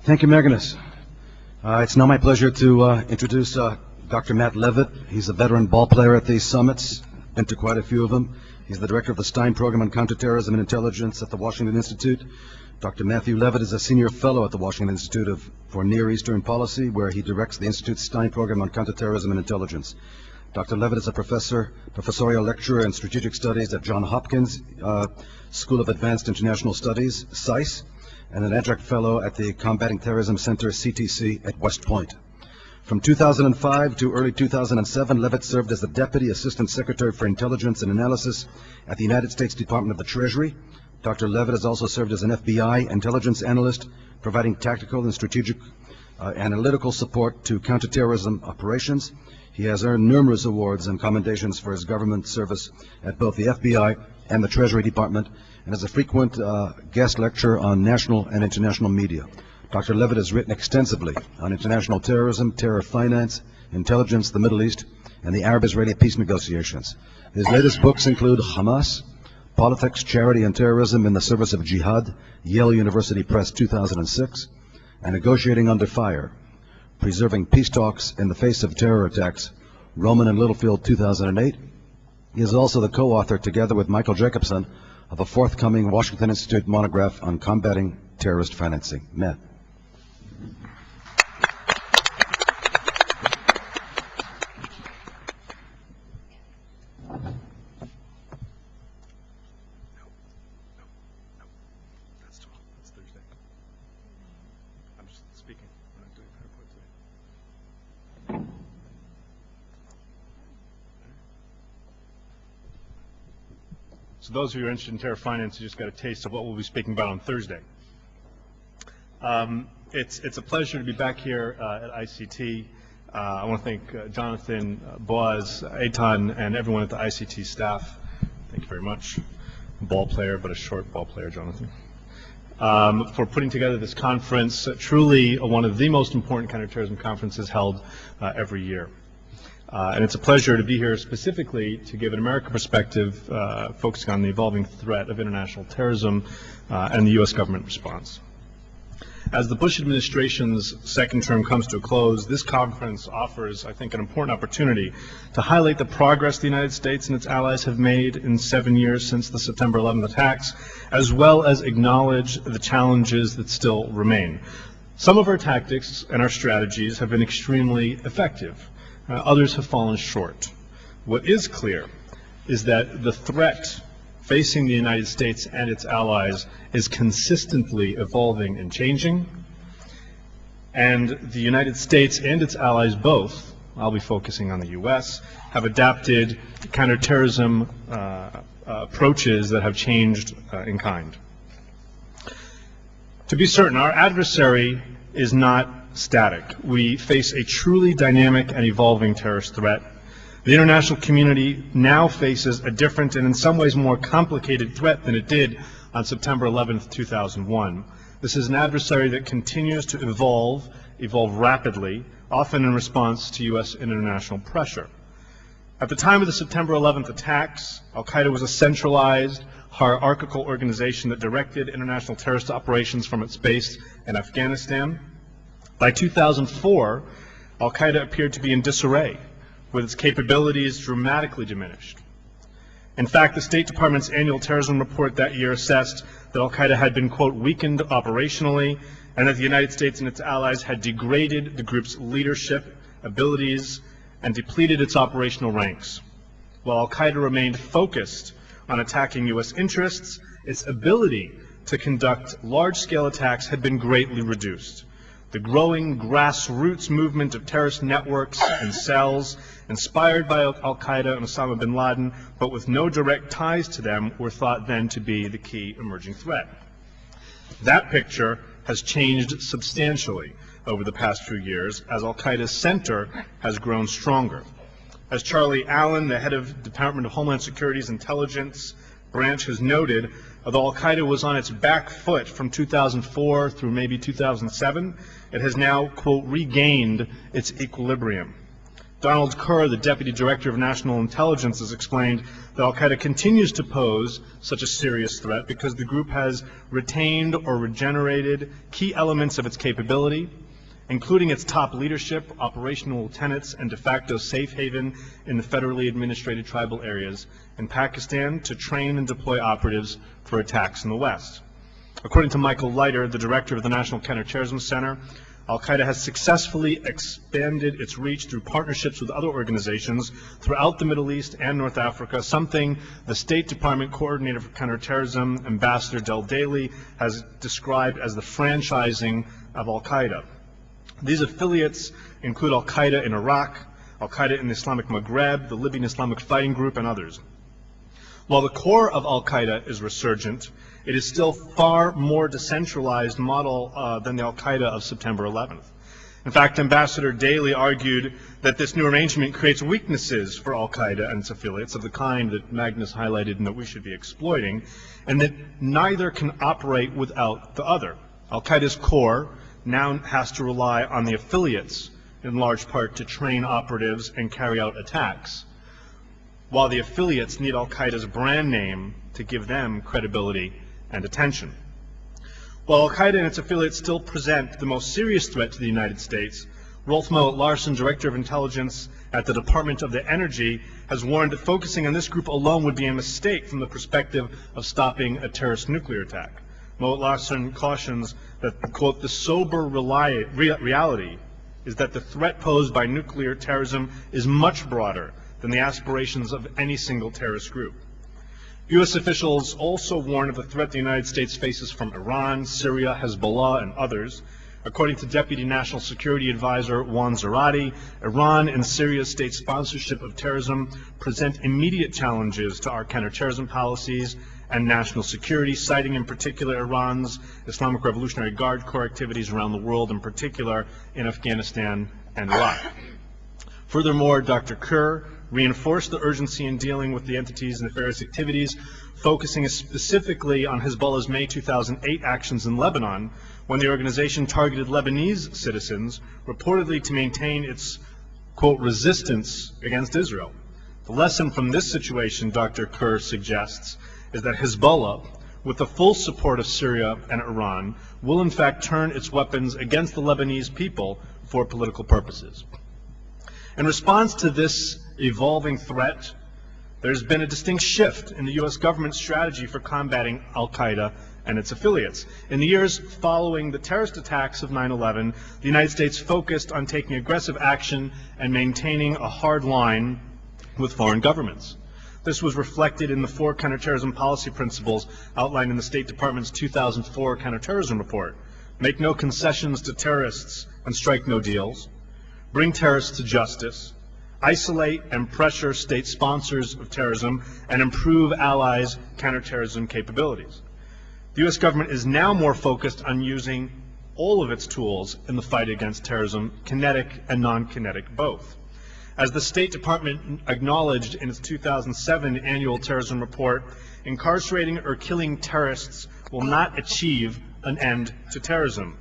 Thank you, Magnus. It's now my pleasure to introduce Dr. Matt Levitt. He's a veteran ball player at these summits, been to quite a few of them. He's the director of the Stein program on Counterterrorism and Intelligence at the Washington Institute. Dr. Matthew Levitt is a senior fellow at the Washington Institute for Near Eastern Policy, where he directs the Institute's Stein program on Counterterrorism and Intelligence. Dr. Levitt is a professorial lecturer in strategic studies at Johns Hopkins School of Advanced International Studies, SAIS, and an adjunct fellow at the Combating Terrorism Center, CTC, at West Point. From 2005 to early 2007, Levitt served as the Deputy Assistant Secretary for Intelligence and Analysis at the United States Department of the Treasury. Dr. Levitt has also served as an FBI intelligence analyst, providing tactical and strategic analytical support to counterterrorism operations. He has earned numerous awards and commendations for his government service at both the FBI and the Treasury Department, and is a frequent guest lecturer on national and international media. Dr. Levitt has written extensively on international terrorism, terror finance, intelligence, the Middle East, and the Arab-Israeli peace negotiations. His latest books include Hamas, Politics, Charity, and Terrorism in the Service of Jihad, Yale University Press, 2006, and Negotiating Under Fire, Preserving Peace Talks in the Face of Terror Attacks, Rowman and Littlefield, 2008. He is also the co-author, together with Michael Jacobson, of a forthcoming Washington Institute monograph on combating terrorist financing. Matt. So those of you who are interested in terror finance, you just got a taste of what we'll be speaking about on Thursday. It's a pleasure to be back here at ICT. I want to thank Jonathan, Boaz, Eitan, and everyone at the ICT staff. Thank you very much. Ball player, but a short ball player, Jonathan. For putting together this conference, truly one of the most important counterterrorism conferences held every year. And it's a pleasure to be here specifically to give an American perspective focusing on the evolving threat of international terrorism and the U.S. government response. As the Bush administration's second term comes to a close, this conference offers, I think, an important opportunity to highlight the progress the United States and its allies have made in 7 years since the September 11th attacks, as well as acknowledge the challenges that still remain. Some of our tactics and our strategies have been extremely effective. Others have fallen short. What is clear is that the threat facing the United States and its allies is consistently evolving and changing, and the United States and its allies both, I'll be focusing on the U.S., have adapted counterterrorism approaches that have changed in kind. To be certain, our adversary is not static. We face a truly dynamic and evolving terrorist threat. The international community now faces a different and in some ways more complicated threat than it did on September 11th, 2001. This is an adversary that continues to evolve rapidly, often in response to U.S. and international pressure. At the time of the September 11th attacks, Al-Qaeda was a centralized, hierarchical organization that directed international terrorist operations from its base in Afghanistan. By 2004, Al-Qaeda appeared to be in disarray, with its capabilities dramatically diminished. In fact, the State Department's annual terrorism report that year assessed that Al-Qaeda had been, quote, weakened operationally, and that the United States and its allies had degraded the group's leadership, abilities, and depleted its operational ranks. While Al-Qaeda remained focused on attacking U.S. interests, its ability to conduct large-scale attacks had been greatly reduced. The growing grassroots movement of terrorist networks and cells inspired by Al-Qaeda and Osama bin Laden, but with no direct ties to them, were thought then to be the key emerging threat. That picture has changed substantially over the past few years as Al-Qaeda's center has grown stronger. As Charlie Allen, the head of the Department of Homeland Security's intelligence branch, has noted, although Al-Qaeda was on its back foot from 2004 through maybe 2007, it has now, quote, regained its equilibrium. Donald Kerr, the Deputy Director of National Intelligence, has explained that al-Qaeda continues to pose such a serious threat because the group has retained or regenerated key elements of its capability, including its top leadership, operational tenets, and de facto safe haven in the federally administrated tribal areas in Pakistan to train and deploy operatives for attacks in the West. According to Michael Leiter, the director of the National Counterterrorism Center, al-Qaeda has successfully expanded its reach through partnerships with other organizations throughout the Middle East and North Africa, something the State Department Coordinator for Counterterrorism, Ambassador Del Daly, has described as the franchising of al-Qaeda. These affiliates include al-Qaeda in Iraq, al-Qaeda in the Islamic Maghreb, the Libyan Islamic Fighting Group, and others. While the core of al-Qaeda is resurgent, it is still far more decentralized model than the al-Qaeda of September 11th. In fact, Ambassador Daly argued that this new arrangement creates weaknesses for al-Qaeda and its affiliates of the kind that Magnus highlighted and that we should be exploiting, and that neither can operate without the other. Al-Qaeda's core now has to rely on the affiliates in large part to train operatives and carry out attacks, while the affiliates need al-Qaeda's brand name to give them credibility and attention. While al-Qaeda and its affiliates still present the most serious threat to the United States, Rolf Mowat-Larsen, Director of Intelligence at the Department of the Energy, has warned that focusing on this group alone would be a mistake from the perspective of stopping a terrorist nuclear attack. Mowat-Larsen cautions that, quote, the sober reality is that the threat posed by nuclear terrorism is much broader than the aspirations of any single terrorist group. U.S. officials also warn of the threat the United States faces from Iran, Syria, Hezbollah, and others. According to Deputy National Security Advisor Juan Zarate, Iran and Syria's state sponsorship of terrorism present immediate challenges to our counterterrorism policies and national security, citing in particular Iran's Islamic Revolutionary Guard Corps activities around the world, in particular in Afghanistan and Iraq. Furthermore, Dr. Kerr reinforced the urgency in dealing with the entities and nefarious activities, focusing specifically on Hezbollah's May 2008 actions in Lebanon, when the organization targeted Lebanese citizens, reportedly to maintain its, quote, resistance against Israel. The lesson from this situation, Dr. Kerr suggests, is that Hezbollah, with the full support of Syria and Iran, will in fact turn its weapons against the Lebanese people for political purposes. In response to this evolving threat, there's been a distinct shift in the U.S. government's strategy for combating al-Qaeda and its affiliates. In the years following the terrorist attacks of 9/11, the United States focused on taking aggressive action and maintaining a hard line with foreign governments. This was reflected in the 4 counterterrorism policy principles outlined in the State Department's 2004 Counterterrorism report. Make no concessions to terrorists and strike no deals. Bring terrorists to justice. Isolate and pressure state sponsors of terrorism, and improve allies' counterterrorism capabilities. The U.S. government is now more focused on using all of its tools in the fight against terrorism, kinetic and non-kinetic both. As the State Department acknowledged in its 2007 annual terrorism report, incarcerating or killing terrorists will not achieve an end to terrorism.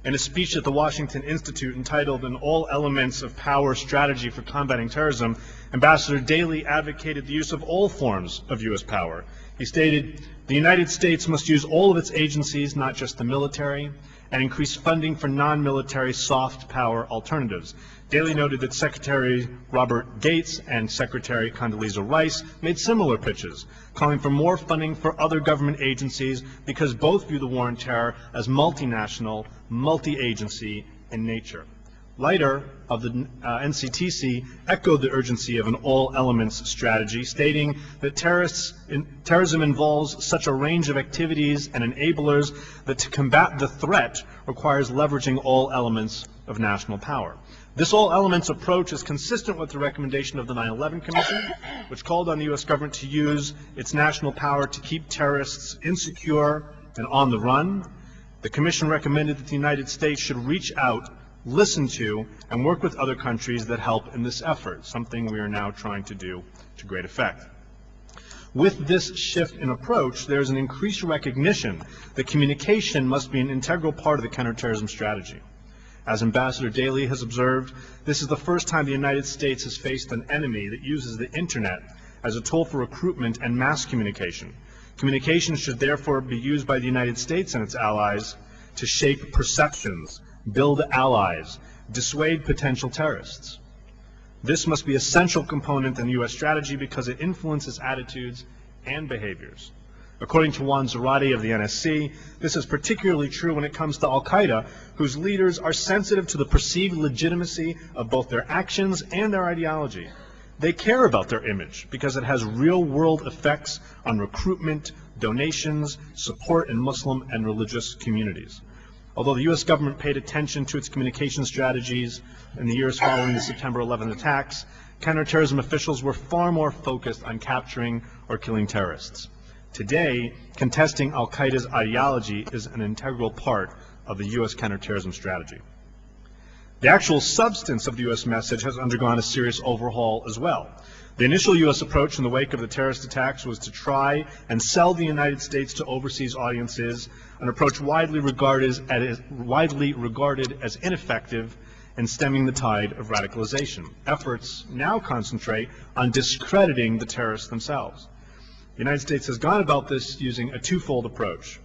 In a speech at the Washington Institute entitled An All Elements of Power Strategy for Combating Terrorism, Ambassador Daly advocated the use of all forms of U.S. power. He stated, the United States must use all of its agencies, not just the military, and increase funding for non-military soft power alternatives. Daly noted that Secretary Robert Gates and Secretary Condoleezza Rice made similar pitches, calling for more funding for other government agencies because both view the war on terror as multinational, multi-agency in nature. Leiter of the NCTC echoed the urgency of an all-elements strategy, stating that terrorism involves such a range of activities and enablers that to combat the threat requires leveraging all elements of national power. This all-elements approach is consistent with the recommendation of the 9/11 Commission, which called on the U.S. government to use its national power to keep terrorists insecure and on the run. The Commission recommended that the United States should reach out, listen to, and work with other countries that help in this effort, something we are now trying to do to great effect. With this shift in approach, there is an increased recognition that communication must be an integral part of the counterterrorism strategy. As Ambassador Daley has observed, this is the first time the United States has faced an enemy that uses the Internet as a tool for recruitment and mass communication. Communication should therefore be used by the United States and its allies to shape perceptions, build allies, dissuade potential terrorists. This must be a central component in the U.S. strategy because it influences attitudes and behaviors. According to Juan Zarate of the NSC, this is particularly true when it comes to al-Qaeda, whose leaders are sensitive to the perceived legitimacy of both their actions and their ideology. They care about their image because it has real-world effects on recruitment, donations, support in Muslim and religious communities. Although the U.S. government paid attention to its communication strategies in the years following the September 11 attacks, counterterrorism officials were far more focused on capturing or killing terrorists. Today, contesting al-Qaeda's ideology is an integral part of the U.S. counterterrorism strategy. The actual substance of the U.S. message has undergone a serious overhaul as well. The initial U.S. approach in the wake of the terrorist attacks was to try and sell the United States to overseas audiences, an approach widely regarded as ineffective in stemming the tide of radicalization. Efforts now concentrate on discrediting the terrorists themselves. The United States has gone about this using a twofold approach.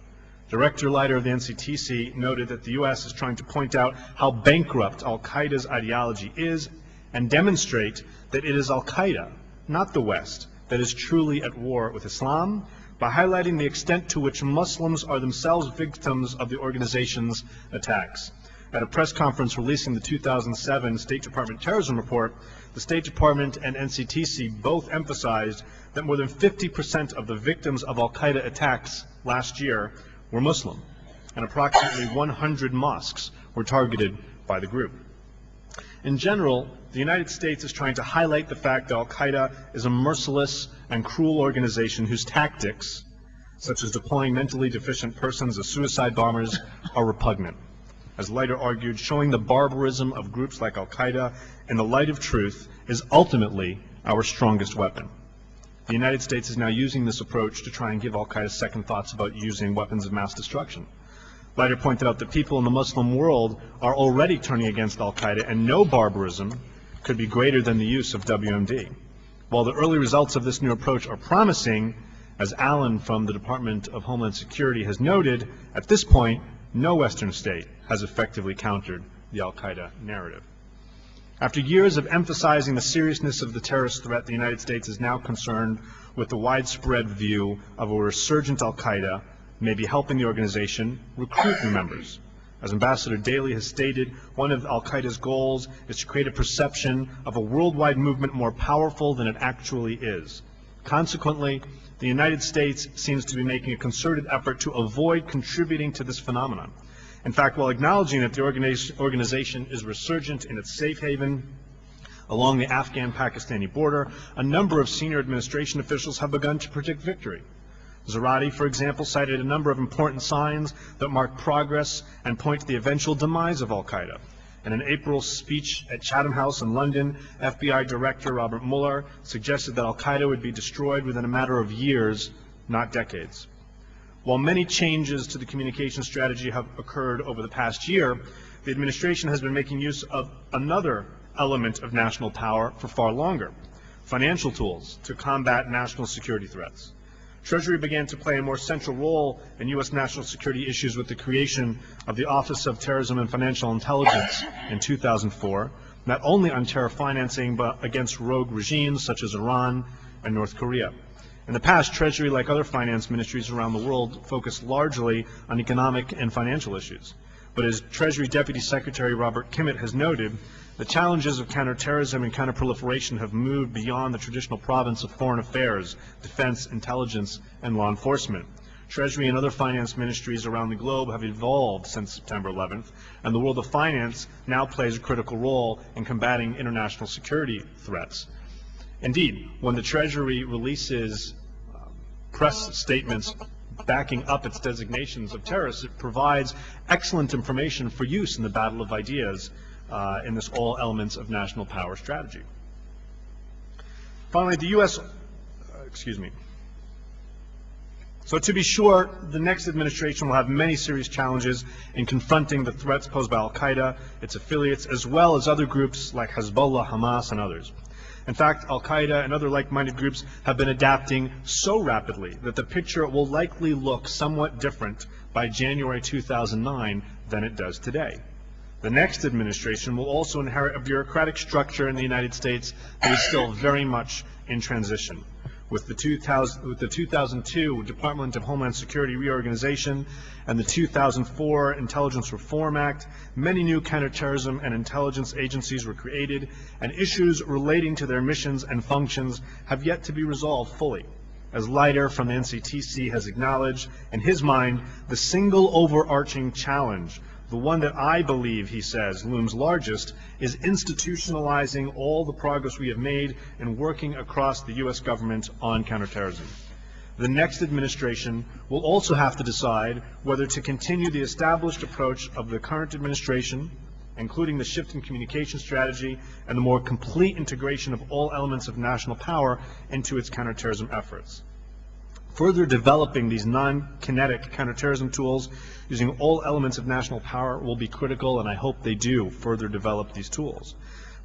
Director Leiter of the NCTC noted that the U.S. is trying to point out how bankrupt al-Qaeda's ideology is and demonstrate that it is al-Qaeda, not the West, that is truly at war with Islam, by highlighting the extent to which Muslims are themselves victims of the organization's attacks. At a press conference releasing the 2007 State Department Terrorism Report, the State Department and NCTC both emphasized that more than 50% of the victims of al-Qaeda attacks last year were Muslim, and approximately 100 mosques were targeted by the group. In general, the United States is trying to highlight the fact that al-Qaeda is a merciless and cruel organization whose tactics, such as deploying mentally deficient persons as suicide bombers, are repugnant. As Leiter argued, showing the barbarism of groups like al-Qaeda in the light of truth is ultimately our strongest weapon. The United States is now using this approach to try and give al-Qaeda second thoughts about using weapons of mass destruction. Leiter pointed out that people in the Muslim world are already turning against al-Qaeda, and no barbarism could be greater than the use of WMD. While the early results of this new approach are promising, as Allen from the Department of Homeland Security has noted, at this point, no Western state has effectively countered the al-Qaeda narrative. After years of emphasizing the seriousness of the terrorist threat, the United States is now concerned with the widespread view of a resurgent al-Qaeda may be helping the organization recruit new members. As Ambassador Daley has stated, one of al-Qaeda's goals is to create a perception of a worldwide movement more powerful than it actually is. Consequently, the United States seems to be making a concerted effort to avoid contributing to this phenomenon. In fact, while acknowledging that the organization is resurgent in its safe haven along the Afghan-Pakistani border, a number of senior administration officials have begun to predict victory. Zarate, for example, cited a number of important signs that mark progress and point to the eventual demise of al-Qaeda. In an April speech at Chatham House in London, FBI Director Robert Mueller suggested that al-Qaeda would be destroyed within a matter of years, not decades. While many changes to the communication strategy have occurred over the past year, the administration has been making use of another element of national power for far longer: financial tools to combat national security threats. Treasury began to play a more central role in U.S. national security issues with the creation of the Office of Terrorism and Financial Intelligence in 2004, not only on terror financing, but against rogue regimes such as Iran and North Korea. In the past, Treasury, like other finance ministries around the world, focused largely on economic and financial issues. But as Treasury Deputy Secretary Robert Kimmitt has noted, the challenges of counterterrorism and counterproliferation have moved beyond the traditional province of foreign affairs, defense, intelligence, and law enforcement. Treasury and other finance ministries around the globe have evolved since September 11th, and the world of finance now plays a critical role in combating international security threats. Indeed, when the Treasury releases press statements backing up its designations of terrorists, it provides excellent information for use in the battle of ideas in this all elements of national power strategy. Finally, the U.S. So to be sure, the next administration will have many serious challenges in confronting the threats posed by al-Qaeda, its affiliates, as well as other groups like Hezbollah, Hamas, and others. In fact, al-Qaeda and other like-minded groups have been adapting so rapidly that the picture will likely look somewhat different by January 2009 than it does today. The next administration will also inherit a bureaucratic structure in the United States that is still very much in transition. With the 2002 Department of Homeland Security reorganization and the 2004 Intelligence Reform Act, many new counterterrorism and intelligence agencies were created, and issues relating to their missions and functions have yet to be resolved fully. As Leiter from the NCTC has acknowledged, in his mind, the single overarching challenge, the one that I believe, he says, looms largest, is institutionalizing all the progress we have made in working across the U.S. government on counterterrorism. The next administration will also have to decide whether to continue the established approach of the current administration, including the shift in communication strategy and the more complete integration of all elements of national power into its counterterrorism efforts. Further developing these non-kinetic counterterrorism tools using all elements of national power will be critical, and I hope they do further develop these tools.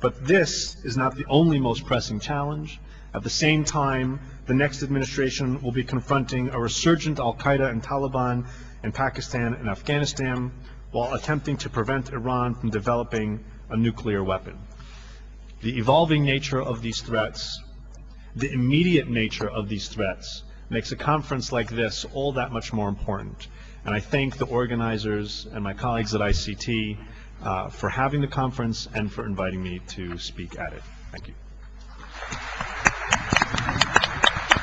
But this is not the only most pressing challenge. At the same time, the next administration will be confronting a resurgent al-Qaeda and Taliban in Pakistan and Afghanistan, while attempting to prevent Iran from developing a nuclear weapon. The evolving nature of these threats, the immediate nature of these threats, makes a conference like this all that much more important. And I thank the organizers and my colleagues at ICT for having the conference and for inviting me to speak at it. Thank you.